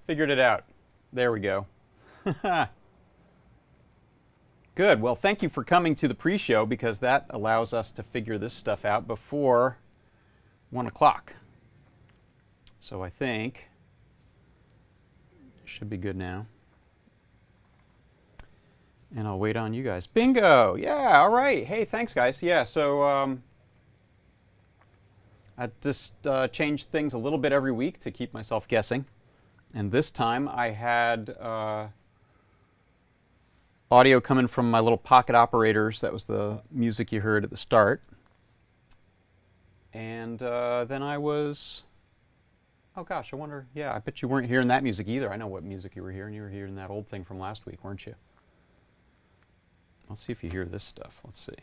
Figured it out. There we go. Good. Well, thank you for coming to the pre-show, because that allows us to figure this stuff out before 1 o'clock. So I think it should be good now. And I'll wait on you guys. Bingo! Yeah, all right. Hey, thanks, guys. Yeah, so I just changed things a little bit every week to keep myself guessing. And this time I had audio coming from my little pocket operators. That was the music you heard at the start. And then I was, oh gosh, I wonder, yeah, I bet you weren't hearing that music either. I know what music you were hearing. You were hearing that old thing from last week, weren't you? Let's see if you hear this stuff. Let's see.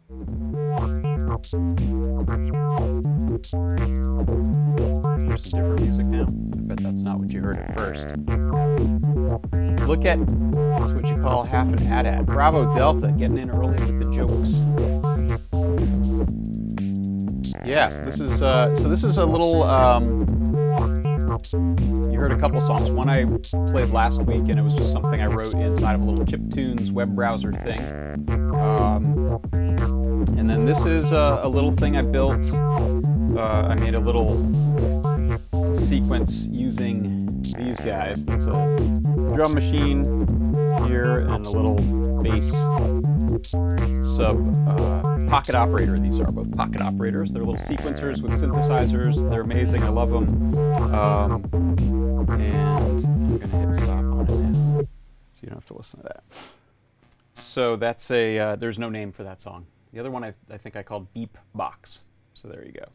Here's some different music now. I bet that's not what you heard at first. Look at, that's what you call half an AT-AT. Bravo Delta, getting in early with the jokes. Yes, this is a little, you heard a couple songs. One I played last week, and it was just something I wrote inside of a little chiptunes web browser thing. And then this is a little thing I built. I made a little sequence using these guys. That's a drum machine here and a little bass sub pocket operator. These are both pocket operators. They're little sequencers with synthesizers. They're amazing. I love them. And I'm going to hit stop on it now, so you don't have to listen to that. So that's a, there's no name for that song. The other one I think I called Beep Box. So there you go.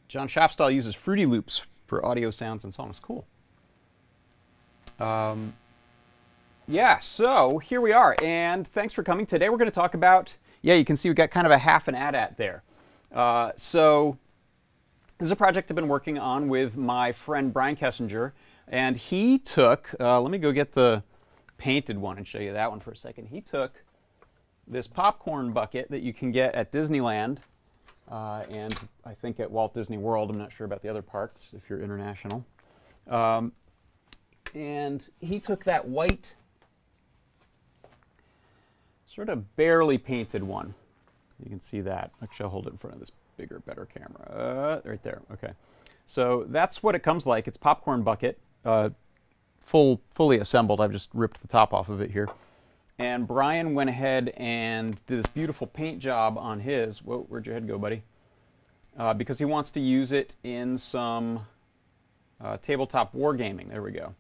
John Schaffstall uses Fruity Loops for audio sounds and songs. Cool. Yeah, so here we are, and thanks for coming. Today we're going to talk about, yeah, you can see we got kind of a half an AT-AT there. So this is a project I've been working on with my friend Brian Kessinger, and he took, let me go get the painted one and show you that one for a second. He took this popcorn bucket that you can get at Disneyland, and I think at Walt Disney World. I'm not sure about the other parks if you're international. And he took that white, sort of barely painted one. You can see that. Actually, I'll hold it in front of this bigger, better camera. Right there. Okay. So that's what it comes like. It's popcorn bucket, fully assembled. I've just ripped the top off of it here. And Brian went ahead and did this beautiful paint job on his. Whoa, where'd your head go, buddy? Because he wants to use it in some tabletop wargaming. There we go.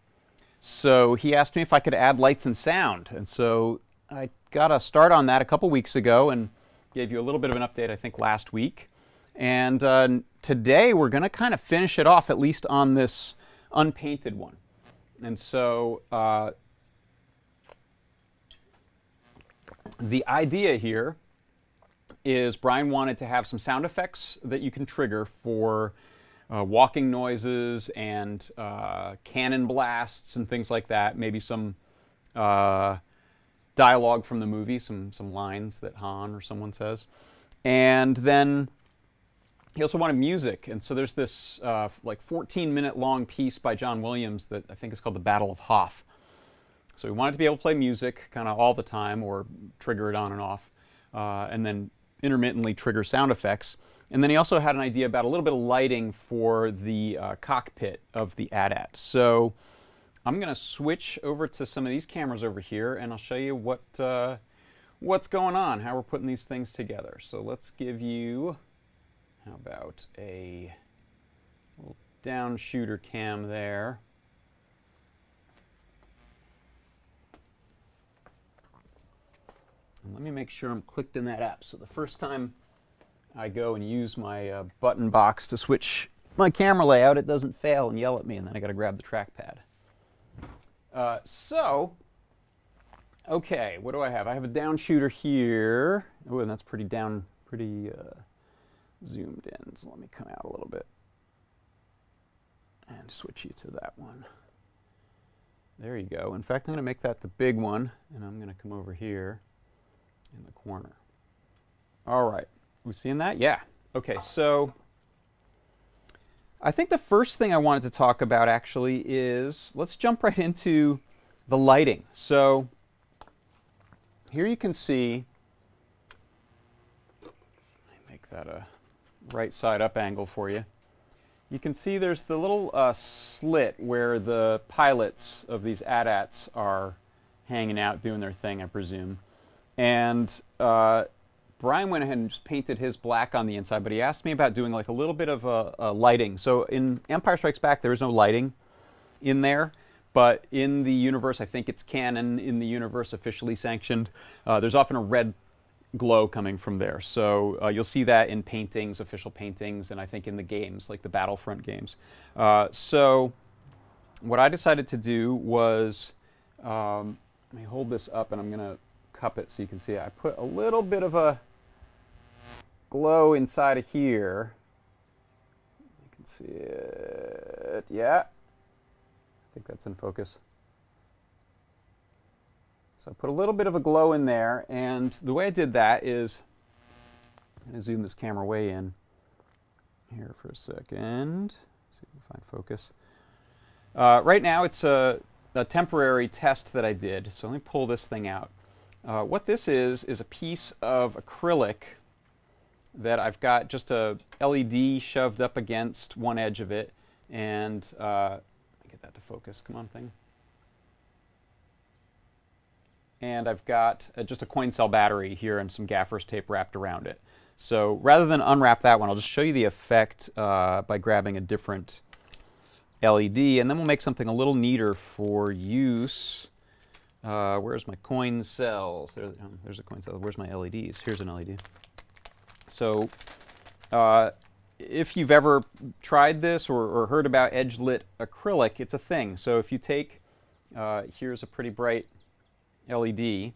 So he asked me if I could add lights and sound. And so I got a start on that a couple weeks ago and gave you a little bit of an update, I think, last week. And today we're going to kind of finish it off, at least on this unpainted one. And so the idea here is Brian wanted to have some sound effects that you can trigger for walking noises and cannon blasts and things like that. Maybe some dialogue from the movie, some lines that Han or someone says. And then he also wanted music, and so there's this like 14-minute long piece by John Williams that I think is called The Battle of Hoth. So he wanted to be able to play music kind of all the time, or trigger it on and off, and then intermittently trigger sound effects. And then he also had an idea about a little bit of lighting for the cockpit of the AT-AT. So I'm going to switch over to some of these cameras over here, and I'll show you what's going on, how we're putting these things together. So let's give you, how about a little down shooter cam there. And let me make sure I'm clicked in that app. So the first time I go and use my button box to switch my camera layout, it doesn't fail and yell at me, and then I got to grab the trackpad. Okay, what do I have? I have a down shooter here. Oh, and that's pretty down, pretty zoomed in. So let me come out a little bit and switch you to that one. There you go. In fact, I'm going to make that the big one, and I'm going to come over here in the corner. All right. We seeing that? Yeah. Okay, so I think the first thing I wanted to talk about actually is, let's jump right into the lighting. So here you can see, let me make that a right side up angle for you. You can see there's the little slit where the pilots of these AT-ATs are hanging out doing their thing, I presume. And Brian went ahead and just painted his black on the inside, but he asked me about doing like a little bit of a lighting. So in Empire Strikes Back, there is no lighting in there, but in the universe, I think it's canon, in the universe officially sanctioned, there's often a red glow coming from there. So you'll see that in paintings, official paintings, and I think in the games, like the Battlefront games. So what I decided to do was, let me hold this up and I'm going to cup it so you can see it. I put a little bit of a glow inside of here. You can see it. Yeah. I think that's in focus. So I put a little bit of a glow in there, and the way I did that is, I'm going to zoom this camera way in here for a second. Let's see if we can find focus. Right now it's a temporary test that I did, so let me pull this thing out. What this is a piece of acrylic that I've got just a LED shoved up against one edge of it, and let me get that to focus. Come on, thing. And I've got just a coin cell battery here and some gaffer's tape wrapped around it. So rather than unwrap that one, I'll just show you the effect by grabbing a different LED, and then we'll make something a little neater for use. Where's my coin cells? There's a coin cell. Where's my LEDs? Here's an LED. So if you've ever tried this or heard about edge-lit acrylic, it's a thing. So if you take, here's a pretty bright LED.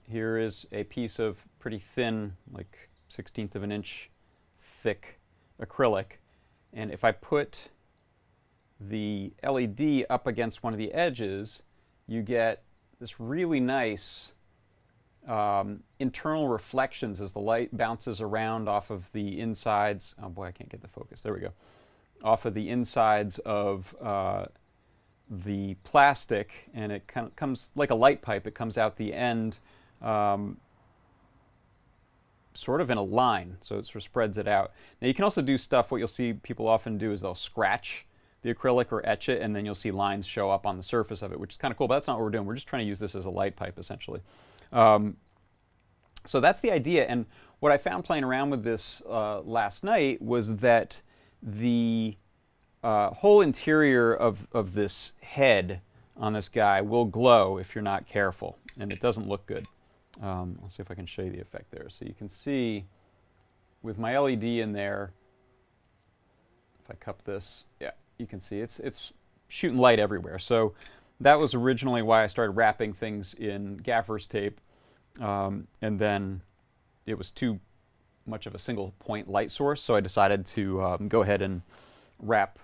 Here is a piece of pretty thin, like 1/16 of an inch thick acrylic. And if I put the LED up against one of the edges, you get this really nice internal reflections as the light bounces around off of the insides. Oh boy, I can't get the focus. There we go. Off of the insides of the plastic, and it kind of comes like a light pipe. It comes out the end sort of in a line, so it sort of spreads it out. Now you can also do stuff, what you'll see people often do is they'll scratch the acrylic or etch it, and then you'll see lines show up on the surface of it, which is kind of cool, but that's not what we're doing. We're just trying to use this as a light pipe, essentially. So that's the idea, and what I found playing around with this last night was that the whole interior of this head on this guy will glow if you're not careful, and it doesn't look good. I'll see if I can show you the effect there. So you can see with my LED in there, if I cup this, yeah, you can see it's shooting light everywhere. So that was originally why I started wrapping things in gaffer's tape, and then it was too much of a single point light source, so I decided to go ahead and wrap,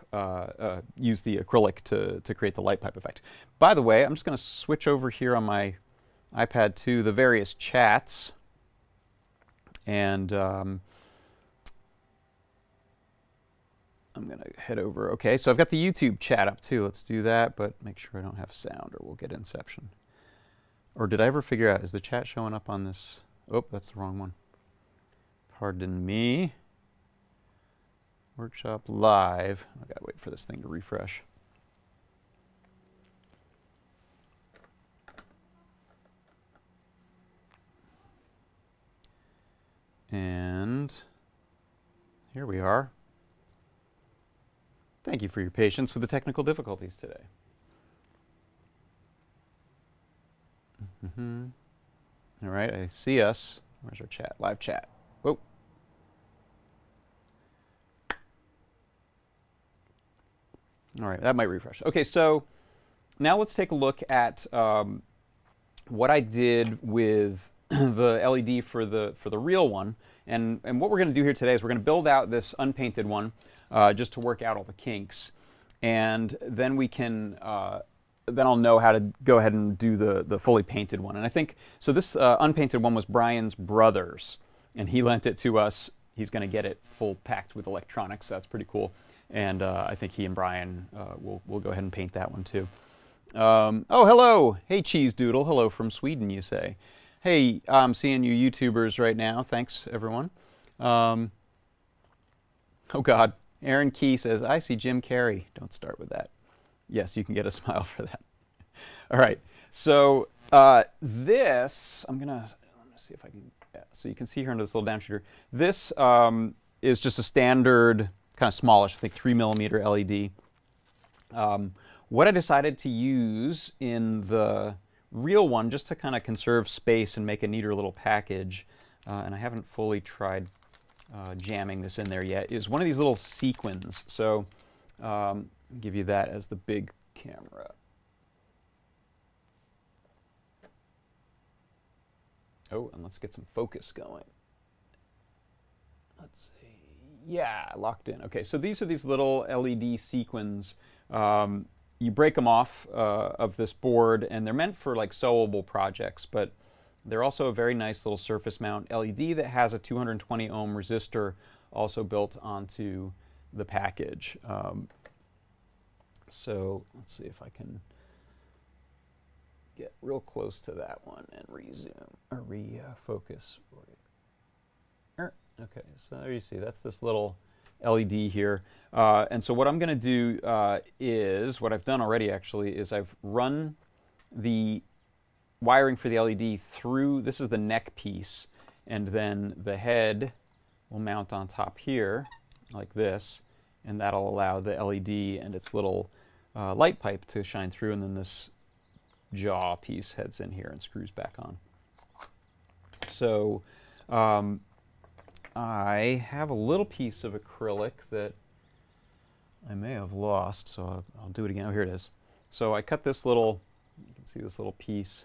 use the acrylic to create the light pipe effect. By the way, I'm just going to switch over here on my iPad to the various chats, and I'm going to head over. Okay, so I've got the YouTube chat up too. Let's do that, but make sure I don't have sound or we'll get Inception. Or did I ever figure out, is the chat showing up on this? Oh, that's the wrong one. Pardon me. Workshop live. I gotta wait for this thing to refresh. And here we are. Thank you for your patience with the technical difficulties today. All right, I see us. Where's our chat? Live chat. Whoa. All right, that might refresh. Okay, so now let's take a look at what I did with the LED for the real one. And what we're going to do here today is we're going to build out this unpainted one just to work out all the kinks. And then we can, then I'll know how to go ahead and do the fully painted one. And I think, so this unpainted one was Brian's brother's, and he lent it to us. He's going to get it full packed with electronics, so that's pretty cool. And I think he and Brian will go ahead and paint that one too. Oh, hello. Hey, Cheese Doodle. Hello from Sweden, you say. Hey, I'm seeing you YouTubers right now. Thanks, everyone. Oh, God. Aaron Key says, I see Jim Carrey. Don't start with that. Yes, you can get a smile for that. All right. So this, let me see if I can, yeah, so you can see here under this little downshooter. This is just a standard, kind of smallish, I think 3mm LED. What I decided to use in the real one, just to kind of conserve space and make a neater little package, and I haven't fully tried jamming this in there yet, is one of these little sequins. So I'll give you that as the big camera. Oh, and let's get some focus going. Let's see. Yeah, locked in. Okay, so these are these little LED sequins. You break them off of this board, and they're meant for like sewable projects, but they're also a very nice little surface mount LED that has a 220 ohm resistor also built onto the package. So let's see if I can get real close to that one and rezoom or refocus. Okay, so there you see, that's this little LED here. And so what I'm going to do is, what I've done already actually, is I've run the wiring for the LED through, this is the neck piece, and then the head will mount on top here, like this, and that'll allow the LED and its little light pipe to shine through, and then this jaw piece heads in here and screws back on. So I have a little piece of acrylic that I may have lost, so I'll do it again. Oh, here it is. So I cut this little, you can see this little piece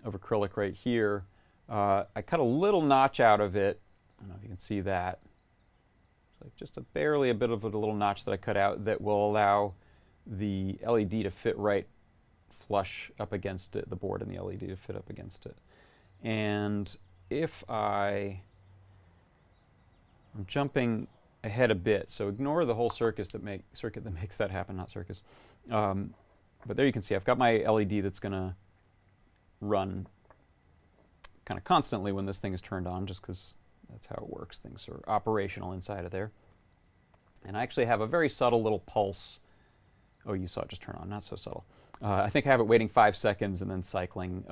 of acrylic right here. I cut a little notch out of it. I don't know if you can see that. It's like just barely a bit of a little notch that I cut out that will allow the LED to fit right flush up against it, the board and the LED to fit up against it. And if I'm jumping ahead a bit, so ignore the whole circuit that makes that happen, not circus. But there you can see I've got my LED that's going to run kind of constantly when this thing is turned on, just because that's how it works. Things are operational inside of there. And I actually have a very subtle little pulse. Oh, you saw it just turn on, not so subtle. I think I have it waiting 5 seconds and then cycling.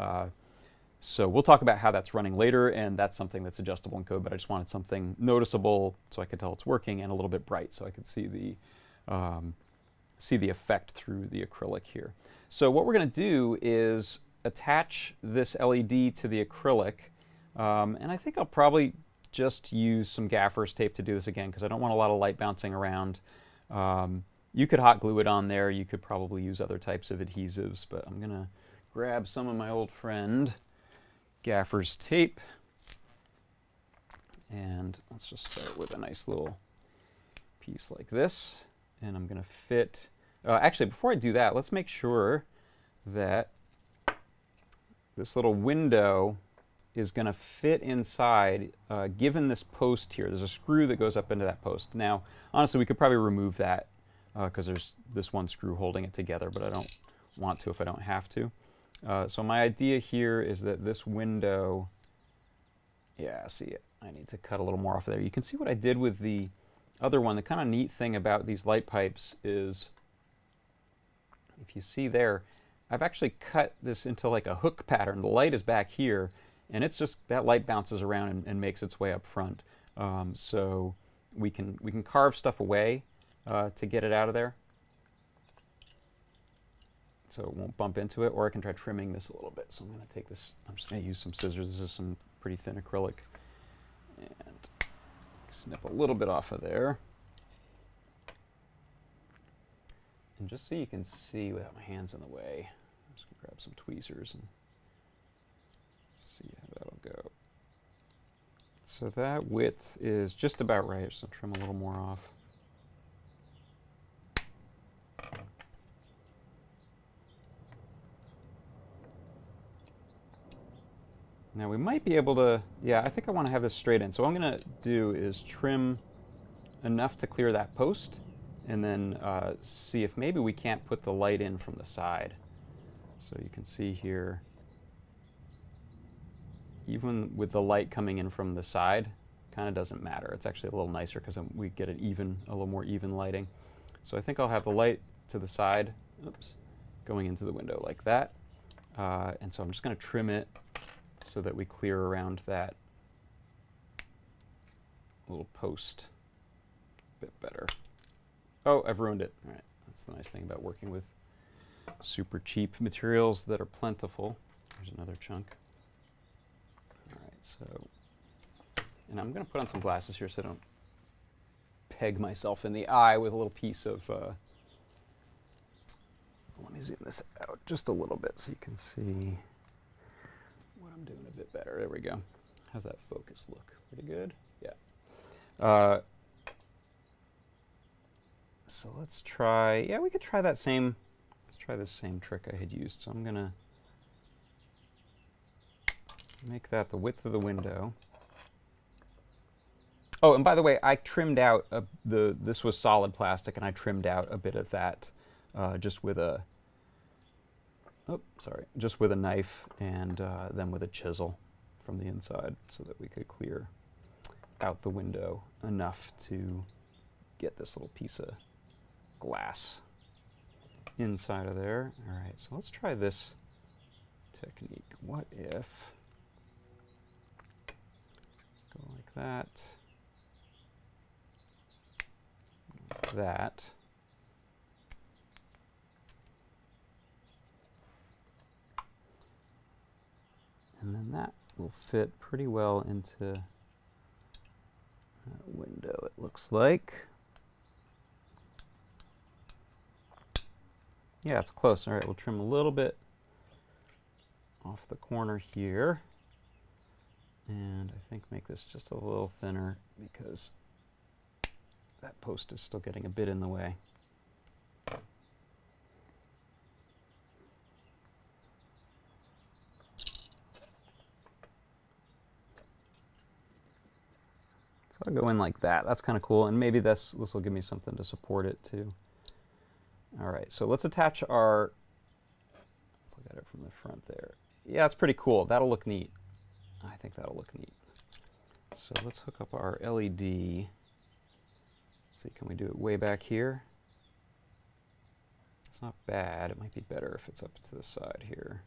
So we'll talk about how that's running later, and that's something that's adjustable in code, but I just wanted something noticeable so I could tell it's working, and a little bit bright so I could see the effect through the acrylic here. So what we're going to do is attach this LED to the acrylic, and I think I'll probably just use some gaffer's tape to do this again, because I don't want a lot of light bouncing around. You could hot glue it on there. You could probably use other types of adhesives, but I'm going to grab some of my old friend gaffer's tape, and let's just start with a nice little piece like this, and I'm going to fit, actually before I do that, let's make sure that this little window is going to fit inside, given this post here. There's a screw that goes up into that post. Now, honestly, we could probably remove that because there's this one screw holding it together, but I don't want to if I don't have to. So my idea here is that this window, yeah, see, I need to cut a little more off of there. You can see what I did with the other one. The kind of neat thing about these light pipes is, if you see there, I've actually cut this into like a hook pattern. The light is back here, and it's just that light bounces around and makes its way up front. So we can carve stuff away to get it out of there, so it won't bump into it. Or I can try trimming this a little bit. So I'm going to take this. I'm just going to use some scissors. This is some pretty thin acrylic, and snip a little bit off of there. And just so you can see without my hands in the way, I'm just going to grab some tweezers and see how that'll go. So that width is just about right, so I'll trim a little more off. Now we might be able to, yeah, I think I want to have this straight in. So what I'm going to do is trim enough to clear that post, and then see if maybe we can't put the light in from the side. So you can see here, even with the light coming in from the side, kind of doesn't matter. It's actually a little nicer because we get a little more even lighting. So I think I'll have the light to the side, oops, going into the window like that. And so I'm just going to trim it so that we clear around that little post a bit better. Oh, I've ruined it. All right, that's the nice thing about working with super cheap materials that are plentiful. There's another chunk. All right, so, and I'm going to put on some glasses here so I don't peg myself in the eye with a little piece of, let me zoom this out just a little bit so you can see what I'm doing a bit better. There we go. How's that focus look? Pretty good? Yeah. So let's try, yeah, we could try that same, let's try this same trick I had used. So I'm going to make that the width of the window. Oh, and by the way, I trimmed out, this was solid plastic, and I trimmed out a bit of that just with a, just with a knife and then with a chisel from the inside so that we could clear out the window enough to get this little piece of glass inside of there. All right, so let's try this technique. What if, go like that, like that, and then that will fit pretty well into that window, it looks like. Yeah, it's close. All right, we'll trim a little bit off the corner here. And I think make this just a little thinner because that post is still getting a bit in the way. So I'll go in like that. That's kind of cool. And maybe this will give me something to support it too. All right, so let's attach our, let's look at it from the front there. Yeah, it's pretty cool. That'll look neat. I think that'll look neat. So let's hook up our LED. See, can we do it way back here? It's not bad. It might be better if it's up to the side here.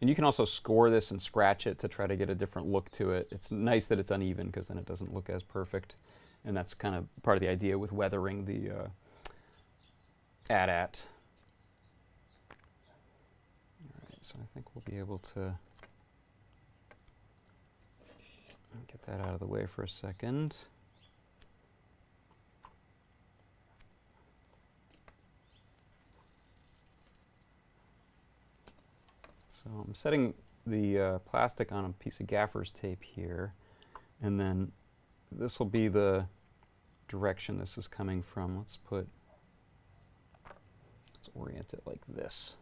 And you can also score this and scratch it to try to get a different look to it. It's nice that it's uneven because then it doesn't look as perfect. And that's kind of part of the idea with weathering the AT-AT. All right, so I think we'll be able to get that out of the way for a second. So I'm setting the plastic on a piece of gaffer's tape here, and then this will be the direction this is coming from. Let's put orient it like this.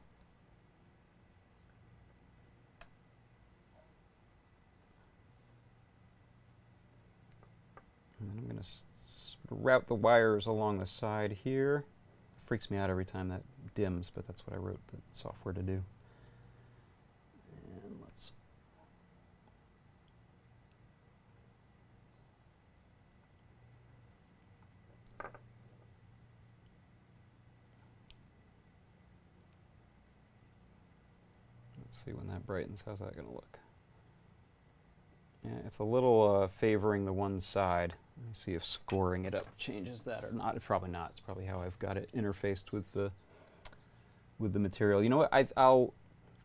And then I'm going to route the wires along the side here. It freaks me out every time that dims, but that's what I wrote the software to do. And let's see when that brightens. How's that going to look? Yeah, it's a little favoring the one side. Let me see if scoring it up changes that or not. It's probably not. It's probably how I've got it interfaced with the material. You know what? I'll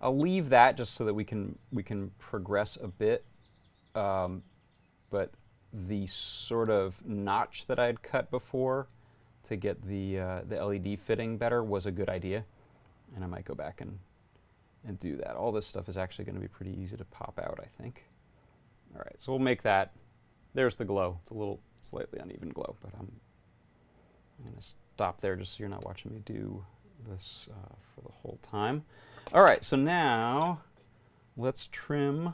leave that just so that we can progress a bit. But the sort of notch that I'd cut before to get the LED fitting better was a good idea, and I might go back and do that. All this stuff is actually going to be pretty easy to pop out, I think. All right, so we'll make that. There's the glow. It's a little slightly uneven glow, but I'm going to stop there just so you're not watching me do this for the whole time. All right, so now let's trim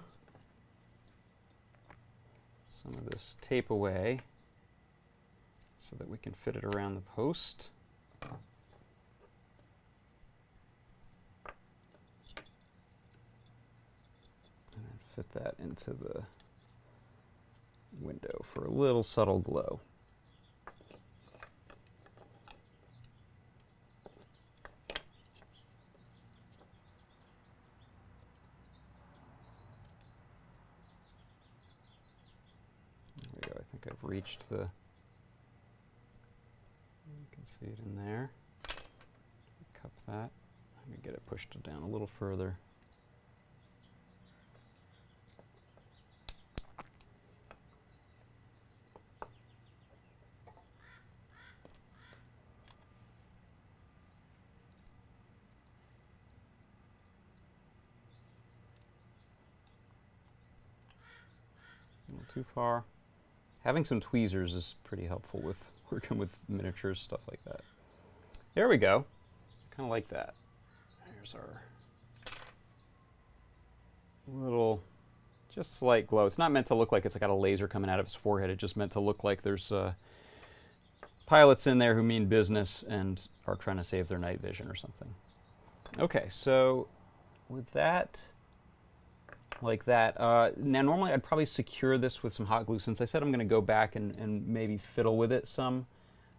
some of this tape away so that we can fit it around the post. And then fit that into the window for a little subtle glow. There we go. I think I've reached the, you can see it in there. Cup that. Let me get it pushed down a little further. Too far. Having some tweezers is pretty helpful with working with miniatures, stuff like that. There we go. Kind of like that. Here's our little, just slight glow. It's not meant to look like it's got a laser coming out of his forehead. It's just meant to look like there's pilots in there who mean business and are trying to save their night vision or something. Okay, so with that, like that. Now normally I'd probably secure this with some hot glue. Since I said I'm going to go back and maybe fiddle with it some.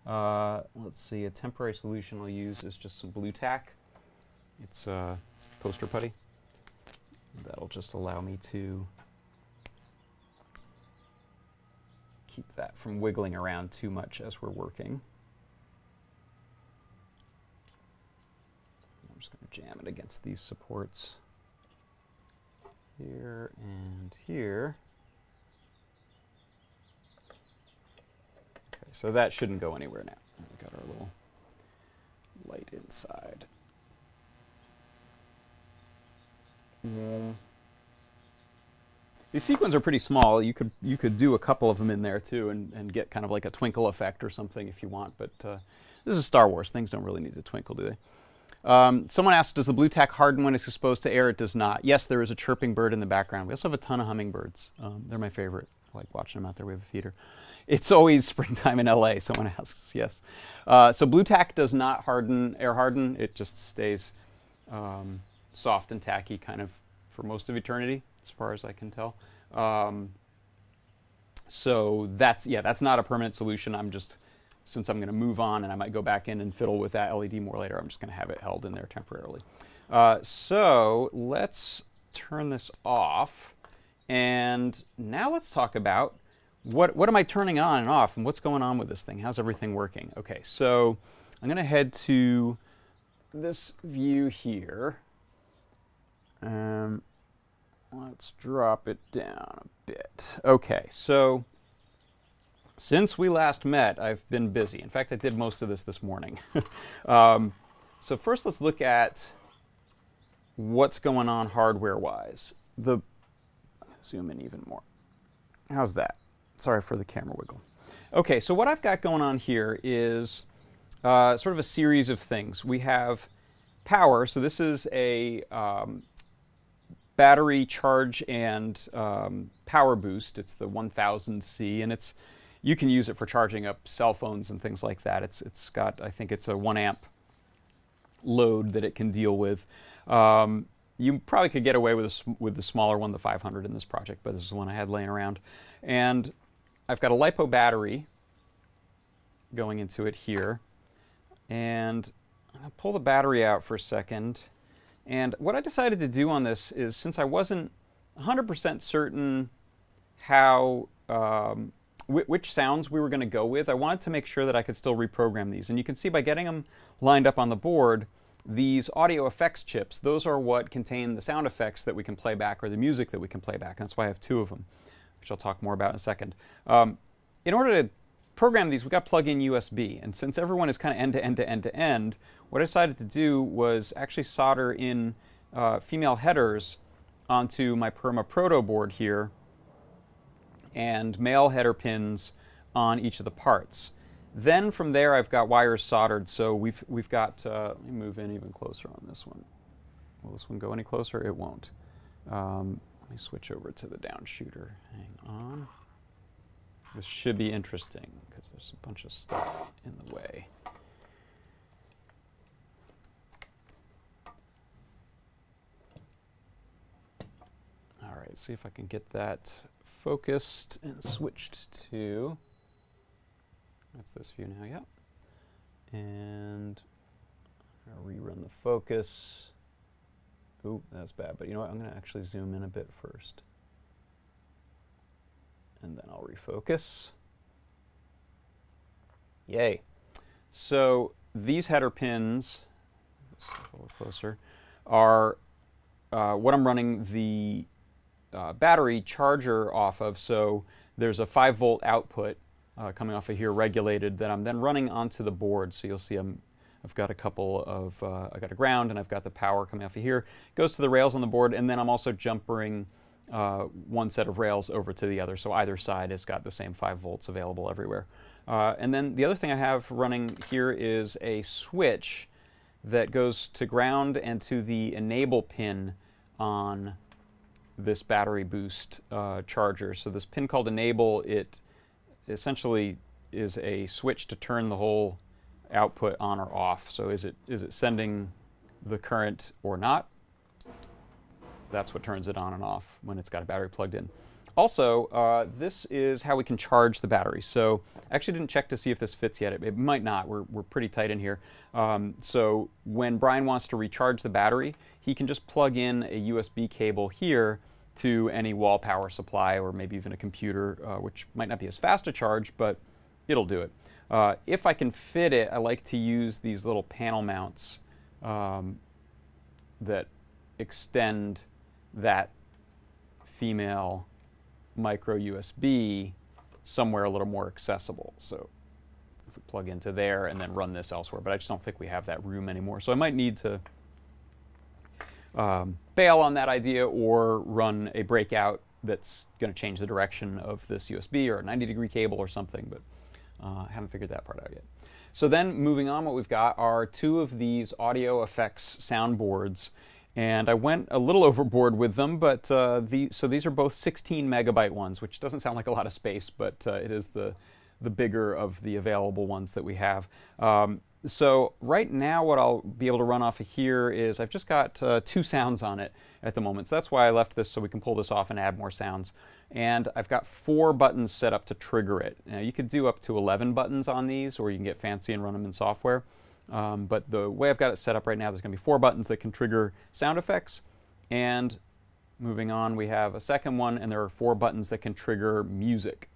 Let's see, a temporary solution I'll use is just some blue tack. It's poster putty. That'll just allow me to keep that from wiggling around too much as we're working. I'm just going to jam it against these supports. Here and here. Okay, so that shouldn't go anywhere now. We've got our little light inside. These sequins are pretty small. You could do a couple of them in there too and get kind of like a twinkle effect or something if you want, but this is Star Wars. Things don't really need to twinkle, do they? Someone asked, does the blue tack harden when it's exposed to air? It does not. Yes, there is a chirping bird in the background. We also have a ton of hummingbirds. They're my favorite. I like watching them out there. We have a feeder. It's always springtime in LA, someone asks, yes. So blue tack does not harden, air harden. It just stays soft and tacky kind of for most of eternity, as far as I can tell. So that's not a permanent solution. Since I'm going to move on and I might go back in and fiddle with that LED more later, I'm just going to have it held in there temporarily. So let's turn this off. And now let's talk about what am I turning on and off and what's going on with this thing? How's everything working? Okay, so I'm going to head to this view here. Let's drop it down a bit. Okay, so since we last met, I've been busy. In fact, I did most of this morning. So first, let's look at what's going on hardware-wise. Zoom in even more. How's that? Sorry for the camera wiggle. Okay, so what I've got going on here is sort of a series of things. We have power. So this is a battery charge and power boost. It's the 1000C, and you can use it for charging up cell phones and things like that. It's got, I think it's a 1 amp load that it can deal with. You probably could get away with the smaller one, the 500 in this project, but this is the one I had laying around. And I've got a LiPo battery going into it here. And I'll pull the battery out for a second. And what I decided to do on this is, since I wasn't 100% certain how which sounds we were going to go with, I wanted to make sure that I could still reprogram these. And you can see by getting them lined up on the board, these audio effects chips, those are what contain the sound effects that we can play back, or the music that we can play back. That's why I have 2 of them, which I'll talk more about in a second. In order to program these, we've got plug-in USB. And since everyone is kind of end-to-end to end-to-end, what I decided to do was actually solder in female headers onto my Perma Proto board here, and male header pins on each of the parts. Then from there, I've got wires soldered. So we've got, let me move in even closer on this one. Will this one go any closer? It won't. Let me switch over to the down shooter. Hang on. This should be interesting because there's a bunch of stuff in the way. All right, see if I can get that focused and switched to, that's this view now, yep. And I'm going to rerun the focus. Ooh, that's bad, but you know what, I'm going to actually zoom in a bit first. And then I'll refocus. Yay. So these header pins, a little closer, are what I'm running the battery charger off of. So there's a 5-volt output coming off of here, regulated, that I'm then running onto the board. So you'll see I've got a couple of, I've got a ground, and I've got the power coming off of here. It goes to the rails on the board, and then I'm also jumpering one set of rails over to the other. So either side has got the same 5 volts available everywhere. And then the other thing I have running here is a switch that goes to ground and to the enable pin on this battery boost charger. So this pin called enable, it essentially is a switch to turn the whole output on or off. So is it sending the current or not? That's what turns it on and off when it's got a battery plugged in. Also, this is how we can charge the battery. So I actually didn't check to see if this fits yet. It might not. We're pretty tight in here. So when Brian wants to recharge the battery, he can just plug in a USB cable here to any wall power supply, or maybe even a computer, which might not be as fast to charge, but it'll do it. If I can fit it, I like to use these little panel mounts that extend that female micro USB somewhere a little more accessible. So if we plug into there and then run this elsewhere, but I just don't think we have that room anymore. So I might need to bail on that idea, or run a breakout that's going to change the direction of this USB, or a 90-degree cable or something, but I haven't figured that part out yet. So then moving on, what we've got are 2 of these audio effects soundboards. And I went a little overboard with them, but so these are both 16 megabyte ones, which doesn't sound like a lot of space, but it is the bigger of the available ones that we have. So right now what I'll be able to run off of here is, I've just got 2 sounds on it at the moment. So that's why I left this, so we can pull this off and add more sounds. And I've got 4 buttons set up to trigger it. Now you could do up to 11 buttons on these, or you can get fancy and run them in software. But the way I've got it set up right now, there's going to be 4 buttons that can trigger sound effects. And moving on, we have a second one, and there are 4 buttons that can trigger music.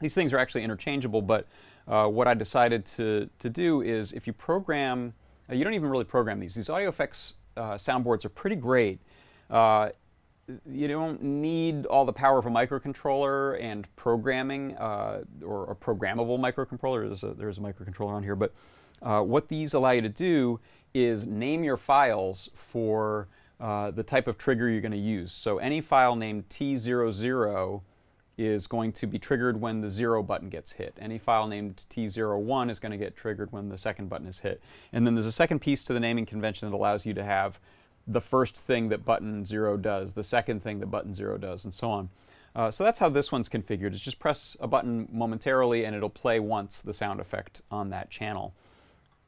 These things are actually interchangeable, but what I decided to do is, if you program, you don't even really program these. These audio effects soundboards are pretty great. You don't need all the power of a microcontroller and programming, or a programmable microcontroller. There's a microcontroller on here, but what these allow you to do is name your files for the type of trigger you're going to use. So any file named T00 is going to be triggered when the 0 button gets hit. Any file named T01 is going to get triggered when the second button is hit. And then there's a second piece to the naming convention that allows you to have the first thing that button 0 does, the second thing that button 0 does, and so on. So that's how this one's configured. It's just press a button momentarily and it'll play once the sound effect on that channel.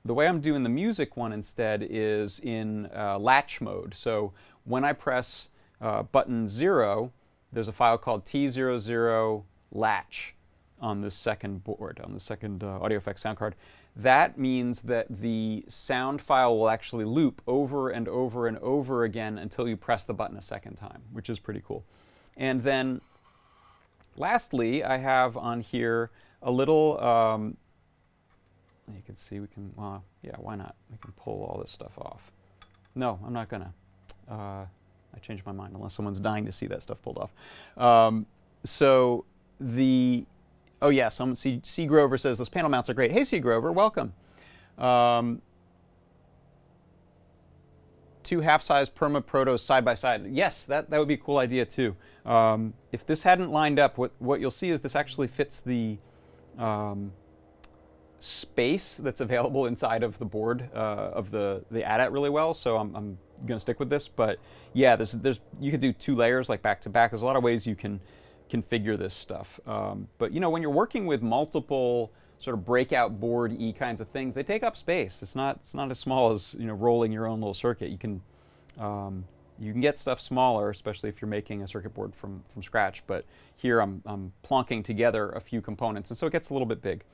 The way I'm doing the music one instead is in latch mode. So when I press button 0, there's a file called T00 latch on this second board, on the second audio effects sound card. That means that the sound file will actually loop over and over and over again until you press the button a second time, which is pretty cool. And then lastly, I have on here a little, you can see we can, yeah, why not? We can pull all this stuff off. No, I'm not gonna. I changed my mind unless someone's dying to see that stuff pulled off. So the, oh yeah, C. Grover says, those panel mounts are great. Hey C. Grover, welcome. 2 half-size Perma Protos side by side. Yes, that would be a cool idea too. If this hadn't lined up, what you'll see is this actually fits the space that's available inside of the board of the ADAT really well, so I'm going to stick with this. But yeah, you could do 2 layers like back to back. There's a lot of ways you can configure this stuff. But you know, when you're working with multiple sort of breakout board-y kinds of things, they take up space. It's not as small as, you know, rolling your own little circuit. You can get stuff smaller, especially if you're making a circuit board from scratch. But here I'm plonking together a few components, and so it gets a little bit big.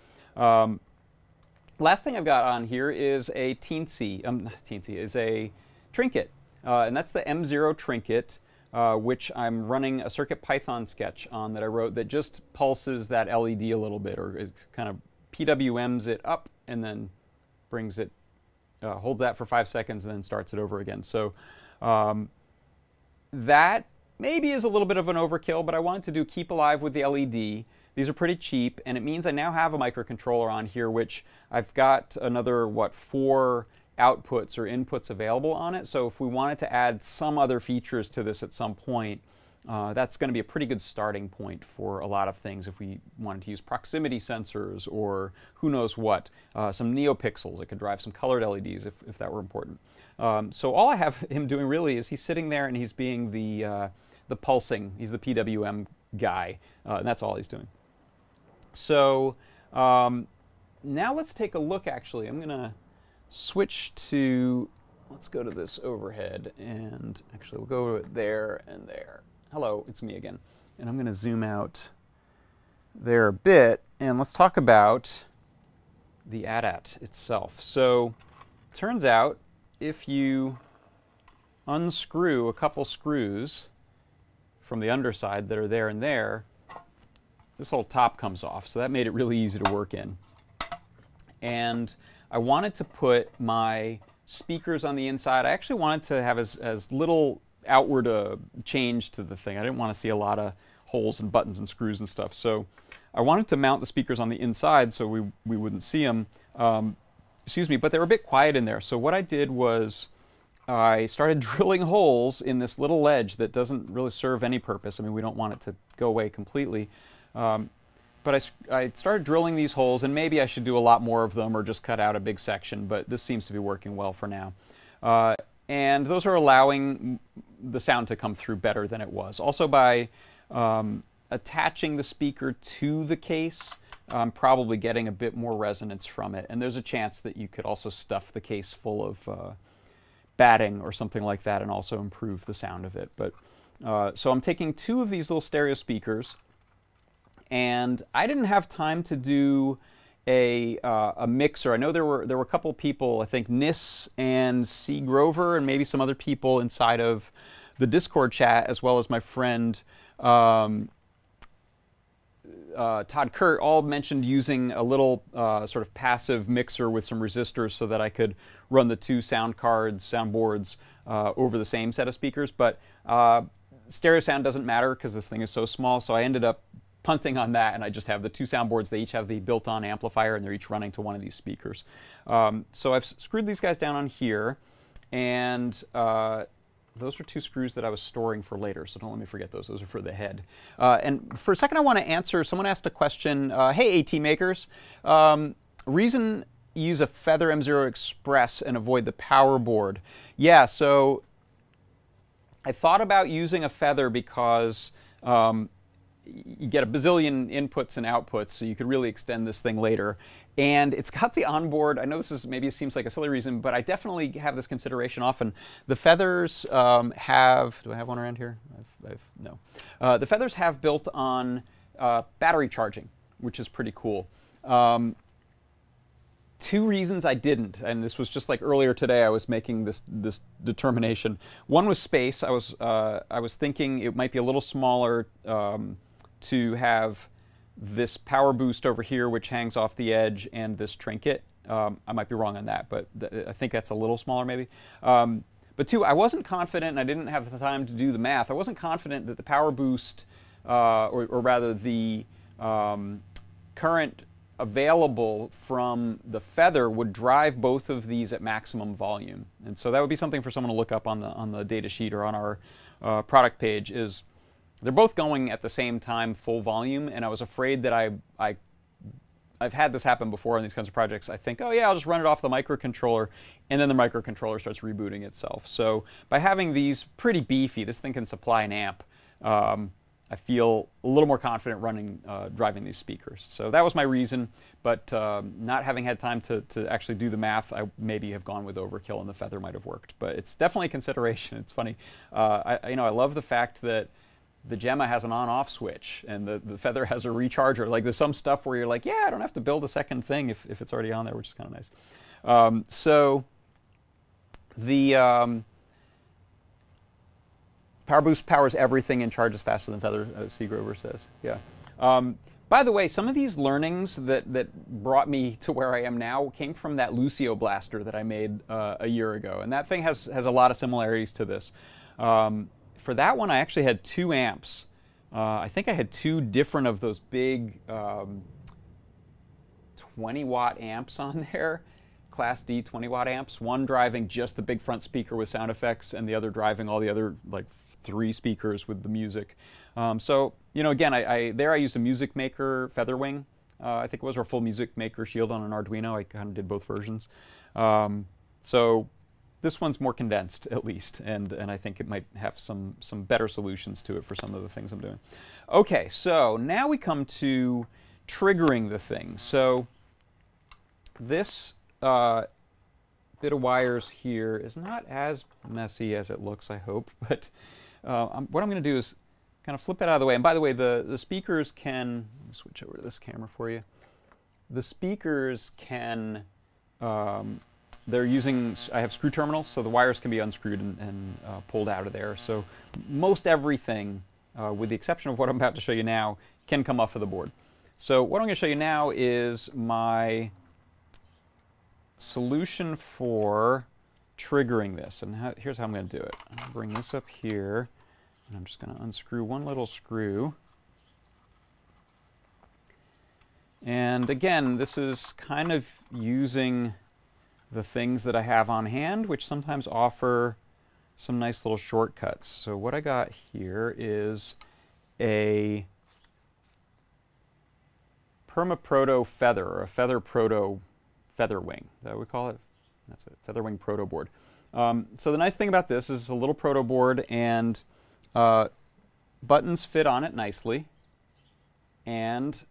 Last thing I've got on here is a is a trinket, and that's the M0 trinket, which I'm running a CircuitPython sketch on that I wrote that just pulses that LED a little bit, or it kind of PWMs it up and then brings it, holds that for 5 seconds and then starts it over again. So that maybe is a little bit of an overkill, but I wanted to do keep alive with the LED. These are pretty cheap, and it means I now have a microcontroller on here, which I've got another, 4 outputs or inputs available on it. So if we wanted to add some other features to this at some point, that's going to be a pretty good starting point for a lot of things. If we wanted to use proximity sensors or who knows what, some neopixels, it could drive some colored LEDs if that were important. So all I have him doing really is he's sitting there and he's being the pulsing, he's the PWM guy, and that's all he's doing. So now let's take a look. Actually, I'm going to switch to, let's go to this overhead, and actually we'll go there and there. Hello, it's me again. And I'm going to zoom out there a bit, and let's talk about the ADAT itself. So it turns out if you unscrew a couple screws from the underside that are there and there, this whole top comes off, so that made it really easy to work in. And I wanted to put my speakers on the inside. I actually wanted to have as little outward change to the thing. I didn't want to see a lot of holes and buttons and screws and stuff. So I wanted to mount the speakers on the inside so we wouldn't see them. Excuse me, but they were a bit quiet in there. So what I did was I started drilling holes in this little ledge that doesn't really serve any purpose. I mean, we don't want it to go away completely. But I started drilling these holes, and maybe I should do a lot more of them or just cut out a big section, but this seems to be working well for now. And those are allowing the sound to come through better than it was. Also, by attaching the speaker to the case, I'm probably getting a bit more resonance from it. And there's a chance that you could also stuff the case full of batting or something like that and also improve the sound of it. But so I'm taking 2 of these little stereo speakers, and I didn't have time to do a mixer. I know there were a couple people, I think Nis and C. Grover and maybe some other people inside of the Discord chat, as well as my friend Todd Kurt, all mentioned using a little sort of passive mixer with some resistors so that I could run the 2 sound boards over the same set of speakers. But stereo sound doesn't matter because this thing is so small, so I ended up punting on that, and I just have the 2 soundboards. They each have the built-on amplifier, and they're each running to one of these speakers. So I've screwed these guys down on here, and those are 2 screws that I was storing for later, so don't let me forget those. Those are for the head. And for a second, I want to answer, someone asked a question, hey, AT makers, reason use a Feather M0 Express and avoid the power board? Yeah, so I thought about using a Feather because you get a bazillion inputs and outputs, so you could really extend this thing later. And it's got the onboard, I know this is maybe it seems like a silly reason, but I definitely have this consideration often. The Feathers have, do I have one around here? No. The Feathers have built on battery charging, which is pretty cool. 2 reasons I didn't, and this was just like earlier today I was making this determination. One was space. I was thinking it might be a little smaller to have this power boost over here, which hangs off the edge, and this trinket. I might be wrong on that, but I think that's a little smaller maybe. But 2, I wasn't confident, and I didn't have the time to do the math. I wasn't confident that the power boost, or rather the current available from the Feather would drive both of these at maximum volume. And so that would be something for someone to look up on the data sheet or on our product page, is they're both going at the same time full volume, and I was afraid that I've had this happen before on these kinds of projects. I think, oh yeah, I'll just run it off the microcontroller, and then the microcontroller starts rebooting itself. So by having these pretty beefy, this thing can supply an amp, I feel a little more confident driving these speakers. So that was my reason, but not having had time to actually do the math, I maybe have gone with overkill, and the Feather might have worked. But it's definitely a consideration. It's funny. I love the fact that the Gemma has an on-off switch, and the Feather has a recharger. Like, there's some stuff where you're like, yeah, I don't have to build a second thing if it's already on there, which is kind of nice. So the Power Boost powers everything and charges faster than Feather, as Seagrover says. Yeah. By the way, some of these learnings that brought me to where I am now came from that Lucio blaster that I made a year ago, and that thing has a lot of similarities to this. For that one, I actually had 2 amps. I think I had 2 different of those big 20-watt amps on there. Class D 20-watt amps. One driving just the big front speaker with sound effects, and the other driving all the other, like, 3 speakers with the music. So, again, I used a Music Maker Featherwing, I think it was, or a full Music Maker Shield on an Arduino. I kind of did both versions. So this one's more condensed, at least, and I think it might have some better solutions to it for some of the things I'm doing. Okay, so now we come to triggering the thing. So this bit of wires here is not as messy as it looks, I hope, but what I'm going to do is kind of flip it out of the way. And by the way, the speakers can, let me switch over to this camera for you. The speakers can, they're using, I have screw terminals, so the wires can be unscrewed and pulled out of there. So most everything, with the exception of what I'm about to show you now, can come off of the board. So what I'm going to show you now is my solution for triggering this, and here's how I'm going to do it. I'm going to bring this up here, and I'm just going to unscrew one little screw. And again, this is kind of using the things that I have on hand, which sometimes offer some nice little shortcuts. So what I got here is a Perma-Proto Feather, or a Feather Proto Featherwing. Is that what we call it? That's it, Featherwing Proto Board. So the nice thing about this is it's a little proto board, and buttons fit on it nicely, and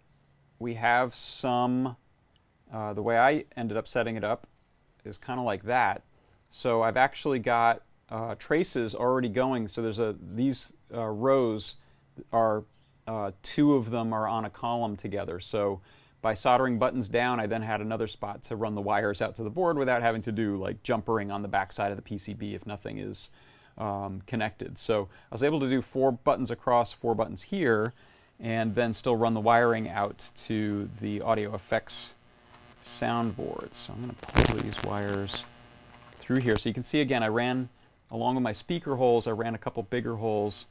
we have some, the way I ended up setting it up is kind of like that. So I've actually got traces already going. So there's these rows are, 2 of them are on a column together. So by soldering buttons down, I then had another spot to run the wires out to the board without having to do like jumpering on the back side of the PCB if nothing is connected. So I was able to do 4 buttons across, 4 buttons here, and then still run the wiring out to the audio effects soundboard. So I'm going to pull these wires through here. So you can see again, I ran along with my speaker holes, I ran a couple bigger holes.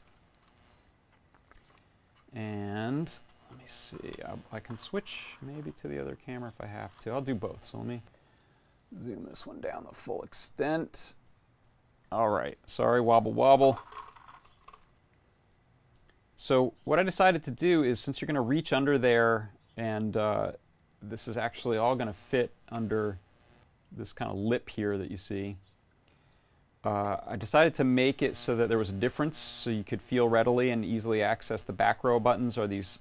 And let me see, I can switch maybe to the other camera if I have to. I'll do both. So let me zoom this one down the full extent. All right, sorry, wobble wobble. So what I decided to do is, since you're going to reach under there, and this is actually all going to fit under this kind of lip here that you see, I decided to make it so that there was a difference, so you could feel readily and easily access. The back row buttons are these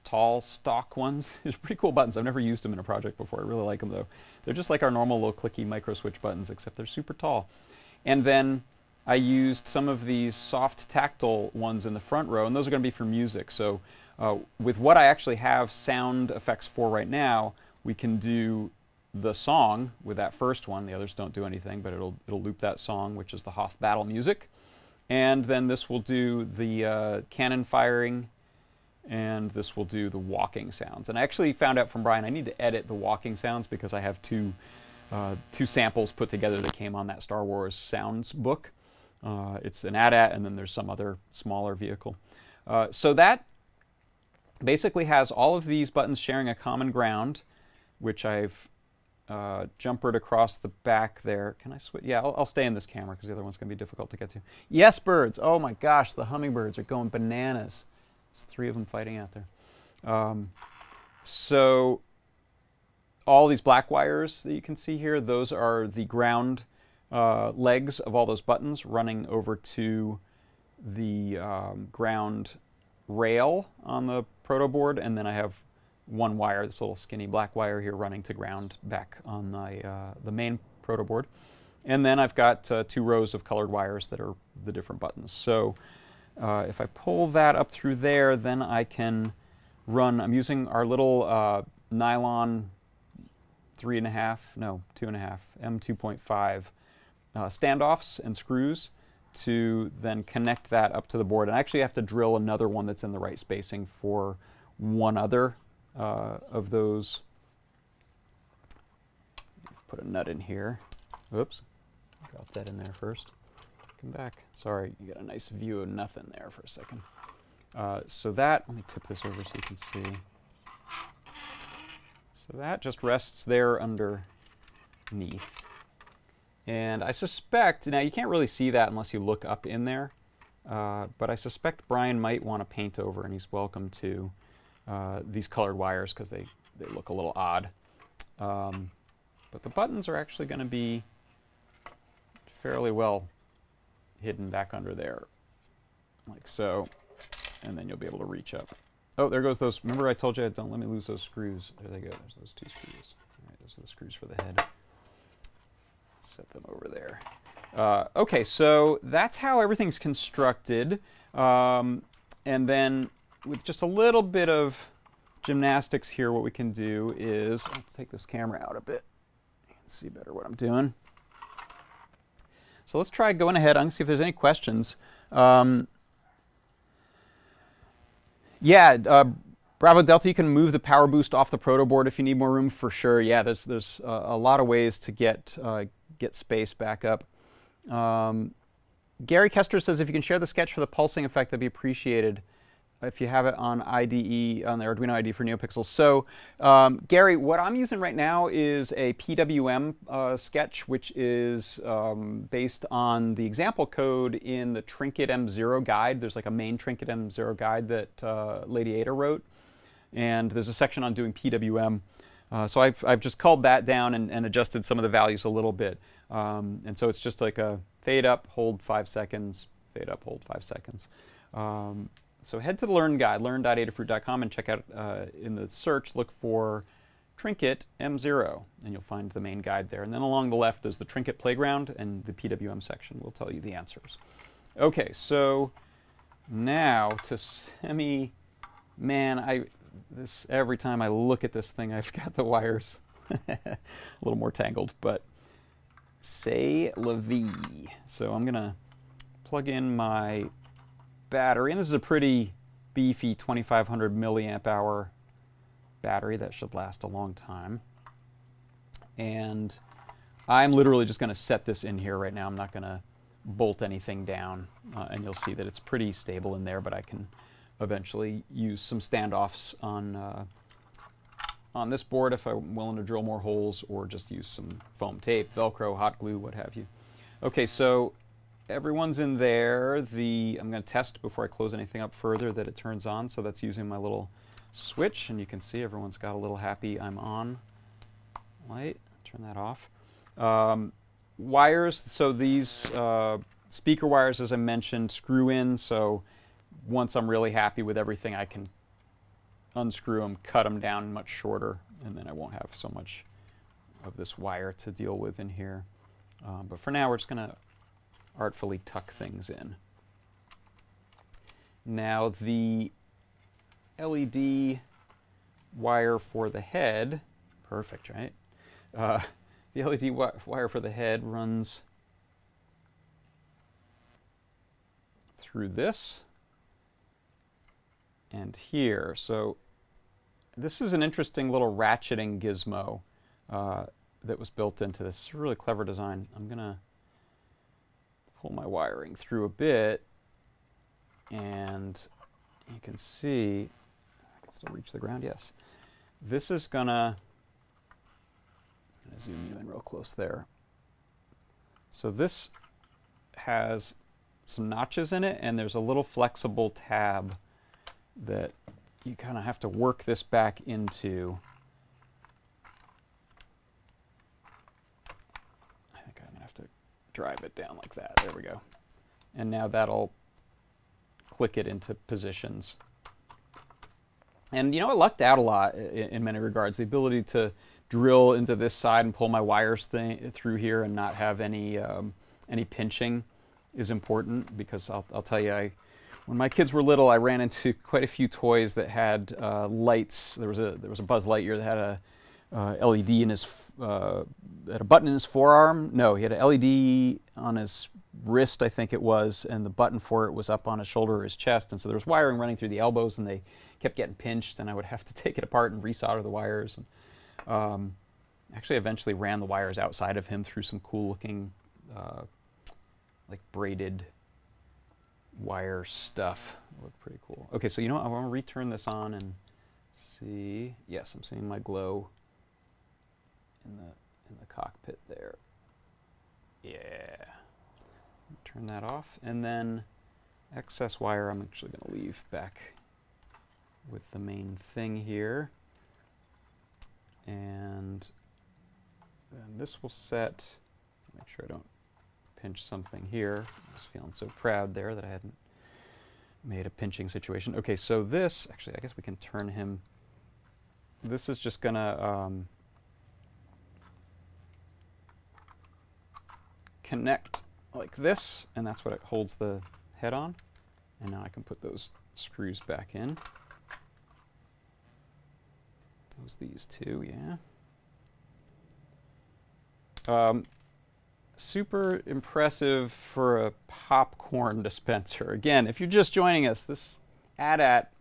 tall stock ones. These are pretty cool buttons. I've never used them in a project before. I really like them though. They're just like our normal little clicky micro switch buttons, except they're super tall. And then I used some of these soft tactile ones in the front row, and those are going to be for music. So with what I actually have sound effects for right now, we can do the song with that first one. The others don't do anything, but it'll loop that song, which is the Hoth battle music. And then this will do the cannon firing, and this will do the walking sounds. And I actually found out from Brian I need to edit the walking sounds because I have two samples put together that came on that Star Wars sounds book. It's an AT-AT, and then there's some other smaller vehicle. So that basically has all of these buttons sharing a common ground, which I've jumpered across the back there. Can I switch? Yeah, I'll stay in this camera because the other one's going to be difficult to get to. Yes, birds. Oh my gosh, the hummingbirds are going bananas. There's 3 of them fighting out there. So all these black wires that you can see here, those are the ground legs of all those buttons running over to the ground rail on the proto board, and then I have one wire, this little skinny black wire here, running to ground back on the main proto board. And then I've got 2 rows of colored wires that are the different buttons. So if I pull that up through there, then I can run, I'm using our little nylon 2.5 M2.5 standoffs and screws to then connect that up to the board. And I actually have to drill another one that's in the right spacing for one other of those. Put a nut in here. Oops, drop that in there first. Come back. Sorry, you got a nice view of nothing there for a second. So that, let me tip this over so you can see. So that just rests there underneath. And I suspect, now you can't really see that unless you look up in there, but I suspect Brian might want to paint over, and he's welcome to, these colored wires because they look a little odd. But the buttons are actually going to be fairly well hidden back under there, like so, and then you'll be able to reach up. Oh, there goes those. Remember I told you, don't let me lose those screws. There they go. There's those 2 screws. All right, those are the screws for the head. Set them over there. Okay, so that's how everything's constructed. And then with just a little bit of gymnastics here, what we can do is, let's take this camera out a bit. You can see better what I'm doing. So let's try going ahead. I'm going to see if there's any questions. Yeah, Bravo Delta, you can move the power boost off the proto board if you need more room, for sure. Yeah, there's a lot of ways to get space back up. Gary Kester says if you can share the sketch for the pulsing effect, that'd be appreciated. If you have it on IDE, on the Arduino IDE for NeoPixels. So, Gary, what I'm using right now is a PWM sketch, which is based on the example code in the Trinket M0 guide. There's like a main Trinket M0 guide that Lady Ada wrote, and there's a section on doing PWM. So I've just culled that down and adjusted some of the values a little bit. And so it's just like a fade up, hold 5 seconds, fade up, hold 5 seconds. So head to the Learn guide, learn.adafruit.com, and check out in the search, look for Trinket M0, and you'll find the main guide there. And then along the left is the Trinket Playground, and the PWM section will tell you the answers. Okay, so now to semi, man, every time I look at this thing, I've got the wires a little more tangled, but c'est la vie. So I'm gonna plug in my battery, and this is a pretty beefy 2500 milliamp hour battery that should last a long time. And I'm literally just going to set this in here right now. I'm not going to bolt anything down, and you'll see that it's pretty stable in there, but I can eventually use some standoffs on this board if I'm willing to drill more holes, or just use some foam tape, Velcro, hot glue, what have you. Okay, so everyone's in there. I'm going to test before I close anything up further that it turns on. So that's using my little switch, and you can see everyone's got a little happy I'm on light. Turn that off. Wires, so these speaker wires, as I mentioned, screw in. So once I'm really happy with everything, I can unscrew them, cut them down much shorter, and then I won't have so much of this wire to deal with in here. But for now, we're just going to artfully tuck things in. Now the LED wire for the head, perfect, right? The LED wire for the head runs through this and here. So this is an interesting little ratcheting gizmo that was built into this. It's a really clever design. I'm going to pull my wiring through a bit, and you can see, I can still reach the ground, yes. This is going to zoom you in real close there. So this has some notches in it, and there's a little flexible tab that you kind of have to work this back into. I think I'm going to have to drive it down like that. There we go. And now that'll click it into positions. And you know, I lucked out a lot in many regards. The ability to drill into this side and pull my wires through here and not have any pinching is important, because I'll tell you, when my kids were little, I ran into quite a few toys that had lights. There was a Buzz Lightyear that had a LED in his had a button in his forearm. No, he had an LED on his wrist, I think it was, and the button for it was up on his shoulder or his chest. And so there was wiring running through the elbows, and they kept getting pinched, and I would have to take it apart and resolder the wires. And, actually, eventually ran the wires outside of him through some cool-looking, like braided wire stuff. It looked pretty cool. Okay, so you know what? I want to return this on and see. Yes, I'm seeing my glow in the cockpit there. Yeah. Turn that off, and then excess wire I'm actually going to leave back with the main thing here. And then this will set, make sure I don't pinch something here. I was feeling so proud there that I hadn't made a pinching situation. Okay, so this, actually I guess we can turn him, this is just gonna connect like this, and that's what it holds the head on. And now I can put those screws back in. Those these two, yeah. Super impressive for a popcorn dispenser. Again, if you're just joining us, this AT-AT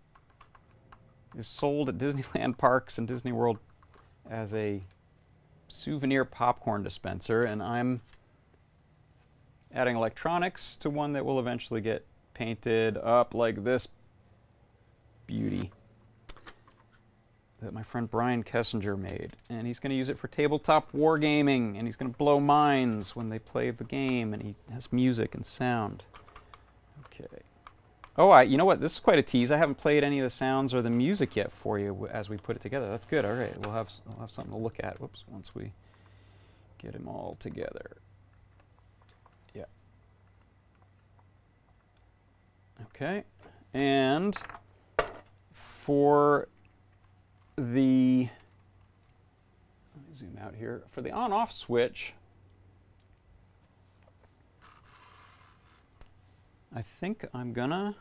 is sold at Disneyland parks and Disney World as a souvenir popcorn dispenser, and I'm adding electronics to one that will eventually get painted up like this beauty that my friend Brian Kessinger made. And he's going to use it for tabletop wargaming, and he's going to blow minds when they play the game, and he has music and sound. Okay. Oh, you know what? This is quite a tease. I haven't played any of the sounds or the music yet for you as we put it together. That's good. All right. We'll have something to look at. Whoops. Once we get them all together. Yeah. Okay. And for the, let me zoom out here, for the on-off switch, I think I'm gonna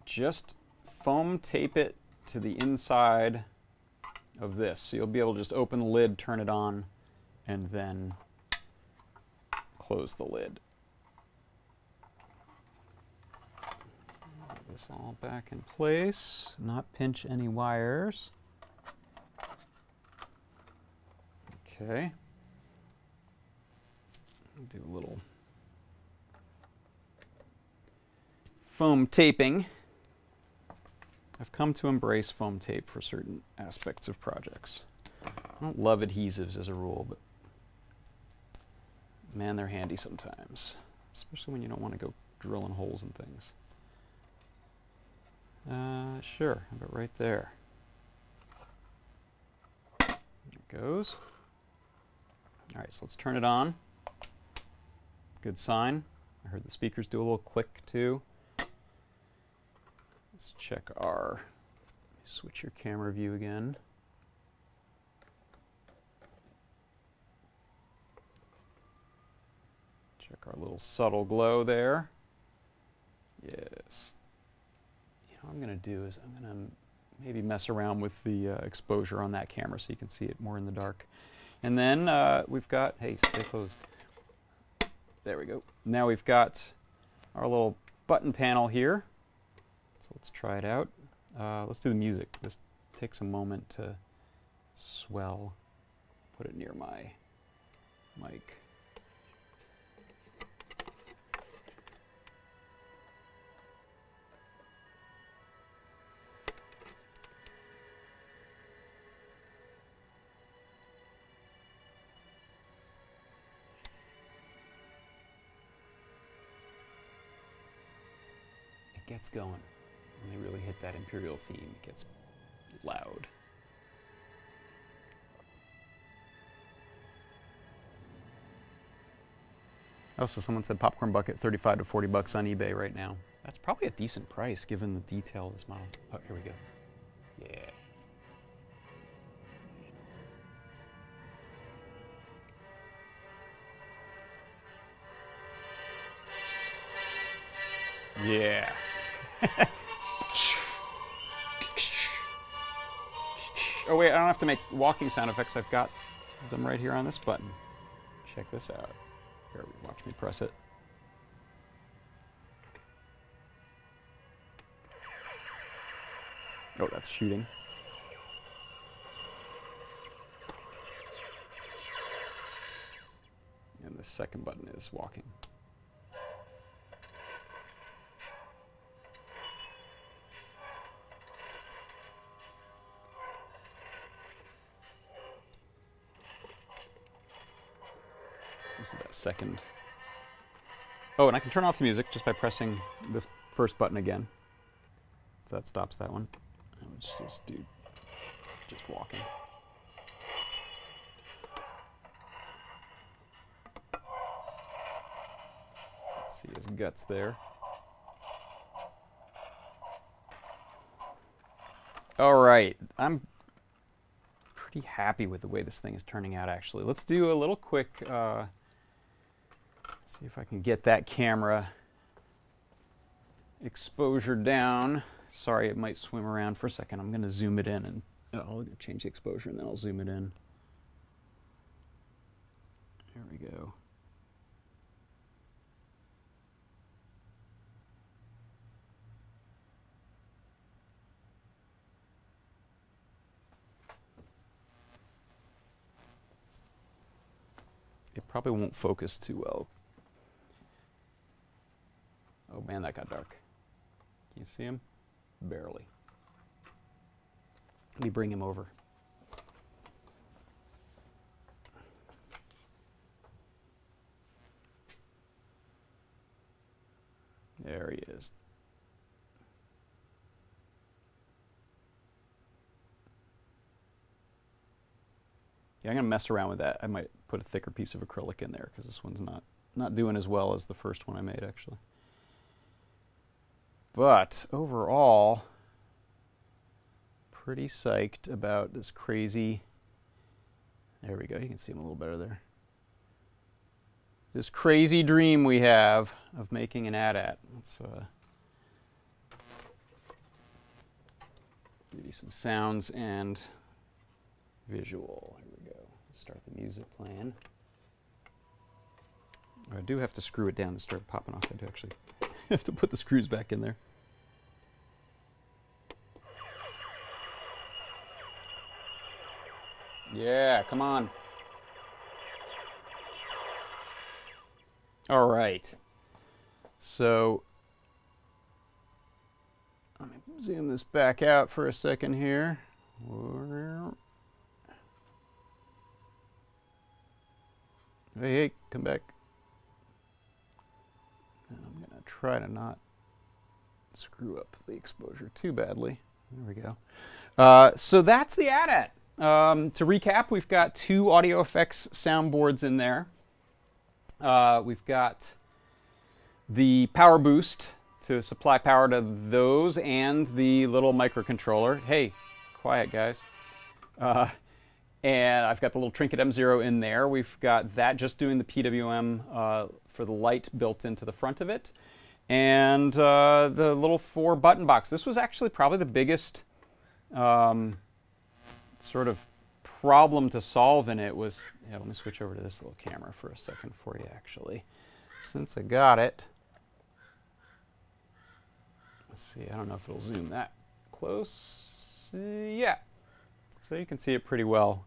just foam tape it to the inside of this. So you'll be able to just open the lid, turn it on, and then close the lid. This all back in place, not pinch any wires. Okay. Do a little foam taping. I've come to embrace foam tape for certain aspects of projects. I don't love adhesives as a rule, but Man, they're handy sometimes, especially when you don't want to go drilling holes and things. Sure, how about right there? There it goes. All right, so let's turn it on. Good sign. I heard the speakers do a little click too. Let's check our, switch your camera view again. Check our little subtle glow there. Yes. You know what I'm going to do is I'm going to maybe mess around with the exposure on that camera so you can see it more in the dark. And then we've got, hey, stay closed. There we go. Now we've got our little button panel here. So let's try it out. Let's do the music. This takes a moment to swell. Put it near my mic. Gets going. When they really hit that Imperial theme, it gets loud. Oh, so someone said popcorn bucket, 35 to 40 bucks on eBay right now. That's probably a decent price given the detail of this model. Oh, here we go. Yeah. Yeah. Oh wait, I don't have to make walking sound effects. I've got them right here on this button. Check this out. Here, watch me press it. Oh, that's shooting. And the second button is walking. This is that second. Oh, and I can turn off the music just by pressing this first button again. So that stops that one. Let's just do just walking. Let's see his guts there. All right, I'm pretty happy with the way this thing is turning out, actually. Let's do a little quick, let's see if I can get that camera exposure down. Sorry, it might swim around for a second. I'm going to zoom it in, and I'll change the exposure, and then I'll zoom it in. There we go. It probably won't focus too well. Oh man, that got dark. Can you see him? Barely. Let me bring him over. There he is. Yeah, I'm going to mess around with that. I might put a thicker piece of acrylic in there because this one's not doing as well as the first one I made, actually. But overall, pretty psyched about this crazy, there we go, you can see him a little better there. This crazy dream we have of making an AT-AT. Let's give you some sounds and visual. Here we go. Start the music playing. I do have to screw it down to start popping off. I do actually have to put the screws back in there. Yeah, come on. All right. So let me zoom this back out for a second here. Hey, come back. try to not screw up the exposure too badly. There we go. So that's the AT-AT. To recap, we've got 2 audio effects soundboards in there. We've got the power boost to supply power to those and the little microcontroller. Hey, quiet guys. And I've got the little Trinket M0 in there. We've got that just doing the PWM for the light built into the front of it. And the little 4 button box. This was actually probably the biggest sort of problem to solve in it was, yeah, let me switch over to this little camera for a second for you actually. Since I got it, let's see, I don't know if it'll zoom that close. Yeah. So you can see it pretty well.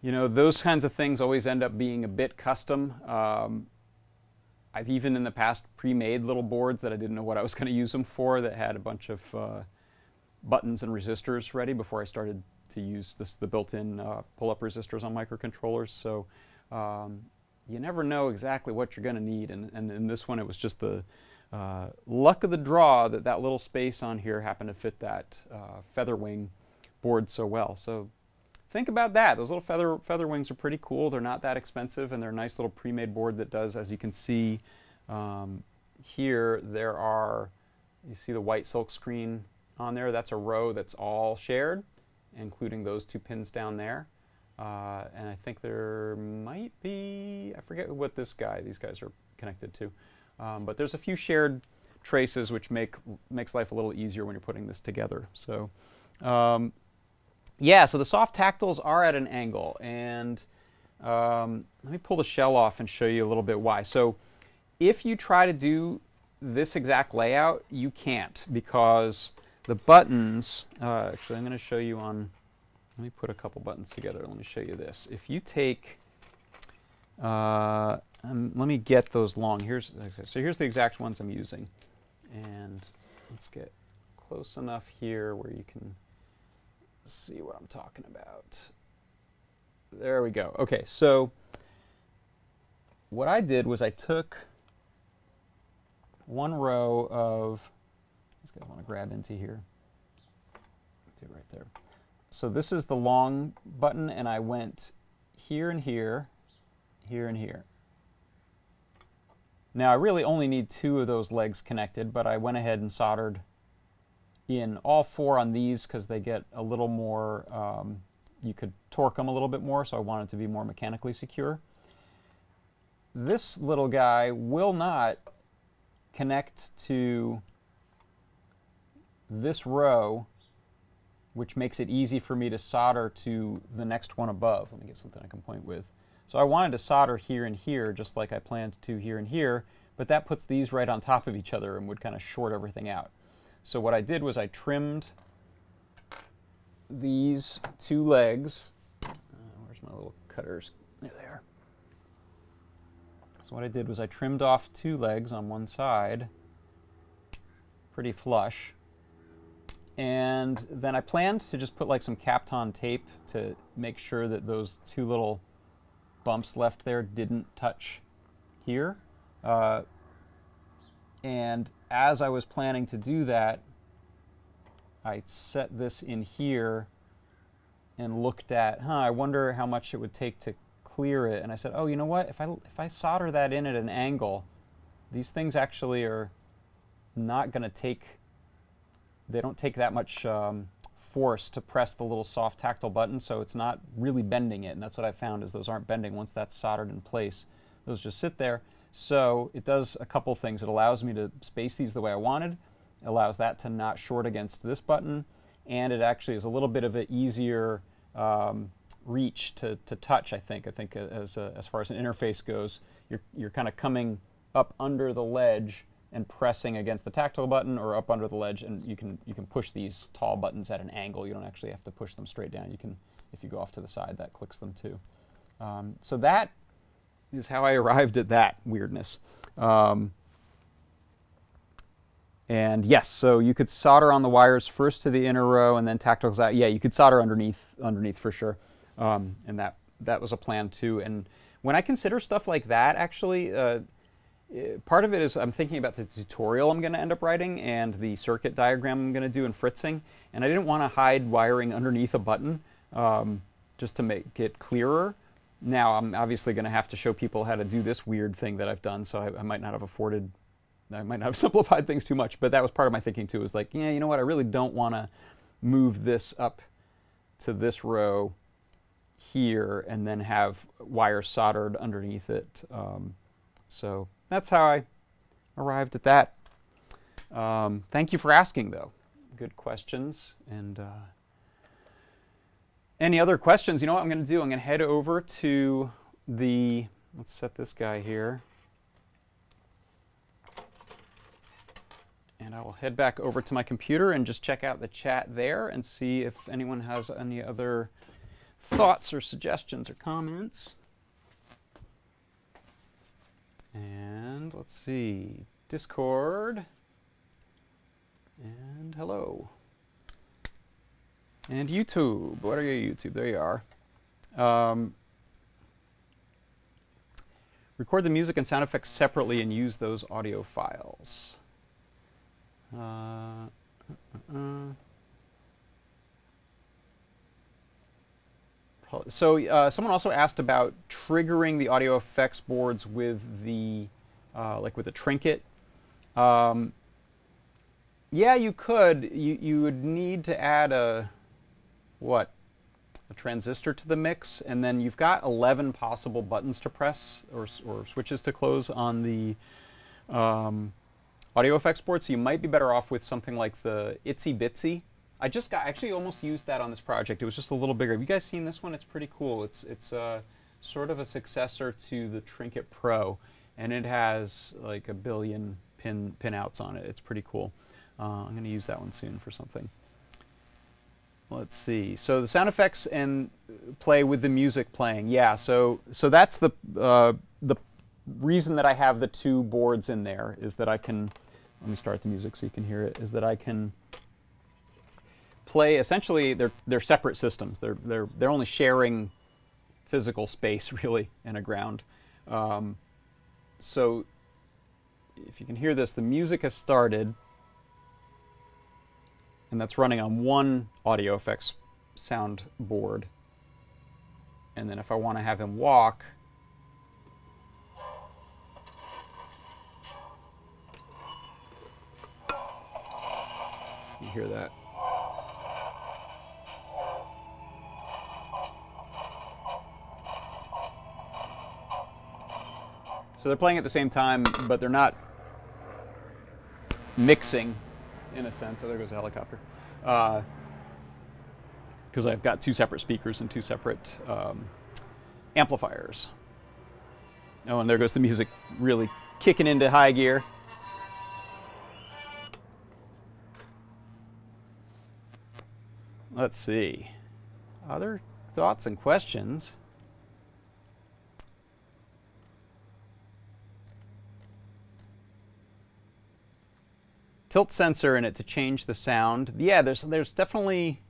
You know, those kinds of things always end up being a bit custom. I've even in the past pre-made little boards that I didn't know what I was going to use them for that had a bunch of buttons and resistors ready before I started to use the built-in pull-up resistors on microcontrollers. So you never know exactly what you're going to need. And in this one, it was just the luck of the draw that that little space on here happened to fit that feather wing board so well. So think about that. Those little feather wings are pretty cool. They're not that expensive, and they're a nice little pre-made board that does, as you can see here, there are, you see the white silk screen on there. That's a row that's all shared, including those 2 pins down there. And I think there might be, I forget what these guys are connected to. But there's a few shared traces which makes life a little easier when you're putting this together. So yeah, so the soft tactiles are at an angle, and let me pull the shell off and show you a little bit why. So if you try to do this exact layout, you can't, because the buttons, actually I'm going to show you on, let me put a couple buttons together. Let me show you this. If you take, let me get those long. Okay, so here's the exact ones I'm using. And let's get close enough here where you can see what I'm talking about. There we go. Okay, so what I did was I took one row of, these guys want to grab into here. Do it right there. So this is the long button, and I went here and here, here and here. Now I really only need 2 of those legs connected, but I went ahead and soldered in all 4 on these because they get a little more, you could torque them a little bit more, so I wanted it to be more mechanically secure. This little guy will not connect to this row, which makes it easy for me to solder to the next one above. Let me get something I can point with. So I wanted to solder here and here, just like I planned to here and here, but that puts these right on top of each other and would kind of short everything out. So what I did was I trimmed these 2 legs. Where's my little cutters? There they are. So what I did was I trimmed off 2 legs on one side, pretty flush. And then I planned to just put like some Kapton tape to make sure that those 2 little bumps left there didn't touch here. And as I was planning to do that, I set this in here and looked at, I wonder how much it would take to clear it. And I said, oh, you know what? If I solder that in at an angle, these things actually are not going to take, they don't take that much force to press the little soft tactile button, so it's not really bending it. And that's what I found, is those aren't bending once that's soldered in place. Those just sit there. So it does a couple things. It allows me to space these the way I wanted, allows that to not short against this button, and it actually is a little bit of an easier reach to touch, I think. I think as far as an interface goes, you're kind of coming up under the ledge and pressing against the tactile button, or up under the ledge, and you can push these tall buttons at an angle. You don't actually have to push them straight down. You can, if you go off to the side, that clicks them too. So that is how I arrived at that weirdness. And yes, so you could solder on the wires first to the inner row and then tactiles out. Yeah, you could solder underneath for sure. And that was a plan too. And when I consider stuff like that, actually, part of it is I'm thinking about the tutorial I'm going to end up writing and the circuit diagram I'm going to do in fritzing, and I didn't want to hide wiring underneath a button just to make it clearer. Now I'm obviously going to have to show people how to do this weird thing that I've done, so I might not have simplified things too much, but that was part of my thinking too, is like, yeah, you know what, I really don't want to move this up to this row here and then have wires soldered underneath it. So that's how I arrived at that. Thank you for asking, though. Good questions. And any other questions? You know what I'm going to do? I'm going to head over to the, let's set this guy here. And I will head back over to my computer and just check out the chat there and see if anyone has any other thoughts or suggestions or comments. And let's see, Discord, and hello. And YouTube, what are you, YouTube? There you are. Record the music and sound effects separately and use those audio files. So someone also asked about triggering the audio effects boards with the, like with a trinket. Yeah, you could. You would need to add a transistor to the mix, and then you've got 11 possible buttons to press or switches to close on the audio effects board, so you might be better off with something like the Itsy Bitsy. I actually almost used that on this project. It was just a little bigger. Have you guys seen this one? It's pretty cool. It's sort of a successor to the Trinket Pro, and it has like a billion pinouts on it. It's pretty cool. I'm going to use that one soon for something. Let's see. So the sound effects and play with the music playing. Yeah. So that's the reason that I have the two boards in there, is that I can, let me start the music so you can hear it, is that I can play, essentially they're separate systems. They're only sharing physical space really and a ground. So if you can hear this, the music has started, and that's running on one audio effects sound board. And then if I want to have him walk, you hear that? So they're playing at the same time, but they're not mixing, in a sense. Oh, there goes a helicopter. Because I've got two separate speakers and two separate amplifiers. Oh, and there goes the music really kicking into high gear. Let's see. Other thoughts and questions? Tilt sensor in it to change the sound. Yeah, there's definitely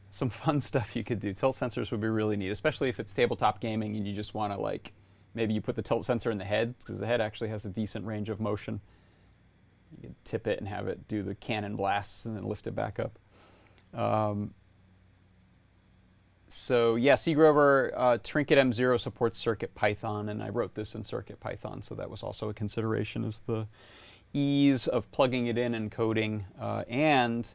some fun stuff you could do. Tilt sensors would be really neat, especially if it's tabletop gaming and you just want to, like, maybe you put the tilt sensor in the head, because the head actually has a decent range of motion. You could tip it and have it do the cannon blasts and then lift it back up. So yeah, Seagrover, Trinket M0 supports CircuitPython, and I wrote this in CircuitPython, so that was also a consideration, is the ease of plugging it in and coding. And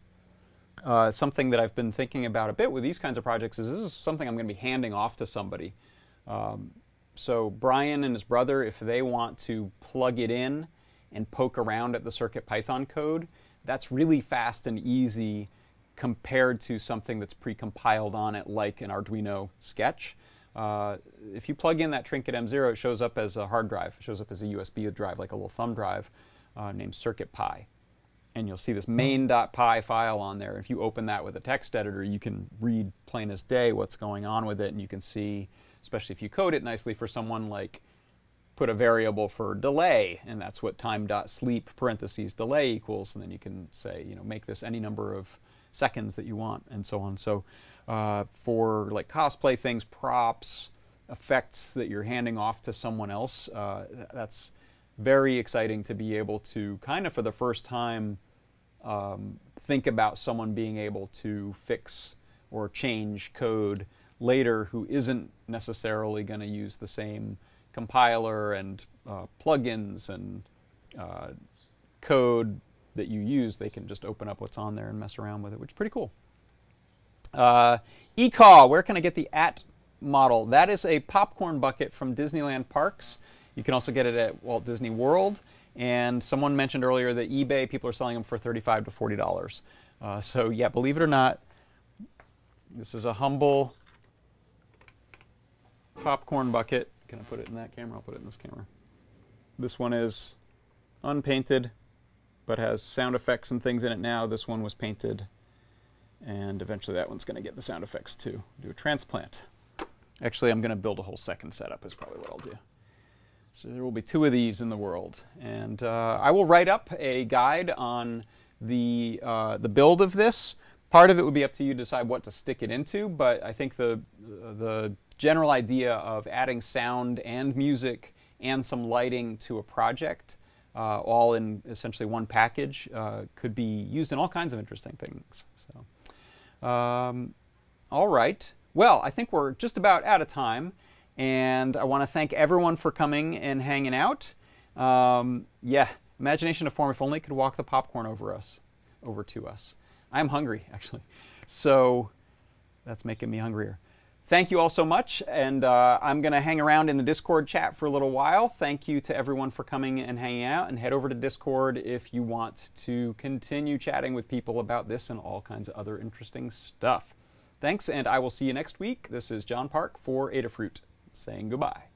something that I've been thinking about a bit with these kinds of projects is this is something I'm going to be handing off to somebody. So Brian and his brother, if they want to plug it in and poke around at the CircuitPython code, that's really fast and easy compared to something that's pre-compiled on it like an Arduino sketch. If you plug in that Trinket M0, it shows up as a hard drive. It shows up as a USB drive, like a little thumb drive named CircuitPy. And you'll see this main.py file on there. If you open that with a text editor, you can read plain as day what's going on with it, and you can see, especially if you code it nicely for someone, like put a variable for delay, and that's what time.sleep parentheses delay equals, and then you can say, you know, make this any number of seconds that you want, and so on. So for like cosplay things, props, effects that you're handing off to someone else. That's very exciting to be able to kind of for the first time think about someone being able to fix or change code later who isn't necessarily going to use the same compiler and plugins and code that you use. They can just open up what's on there and mess around with it, which is pretty cool. ECAW, where can I get the AT model? That is a popcorn bucket from Disneyland Parks. You can also get it at Walt Disney World. And someone mentioned earlier that eBay, people are selling them for $35 to $40. So yeah, believe it or not, this is a humble popcorn bucket. Can I put it in that camera? I'll put it in this camera. This one is unpainted, but has sound effects and things in it now. This one was painted, and eventually that one's going to get the sound effects too. Do a transplant. Actually, I'm going to build a whole second setup is probably what I'll do. So there will be 2 of these in the world. And I will write up a guide on the build of this. Part of it would be up to you to decide what to stick it into, but I think the general idea of adding sound and music and some lighting to a project, all in essentially one package, could be used in all kinds of interesting things. So, all right. Well, I think we're just about out of time. And I want to thank everyone for coming and hanging out. Yeah, imagination to form if only it could walk the popcorn over to us. I'm hungry, actually. So that's making me hungrier. Thank you all so much. And I'm going to hang around in the Discord chat for a little while. Thank you to everyone for coming and hanging out. And head over to Discord if you want to continue chatting with people about this and all kinds of other interesting stuff. Thanks, and I will see you next week. This is John Park for Adafruit, saying goodbye.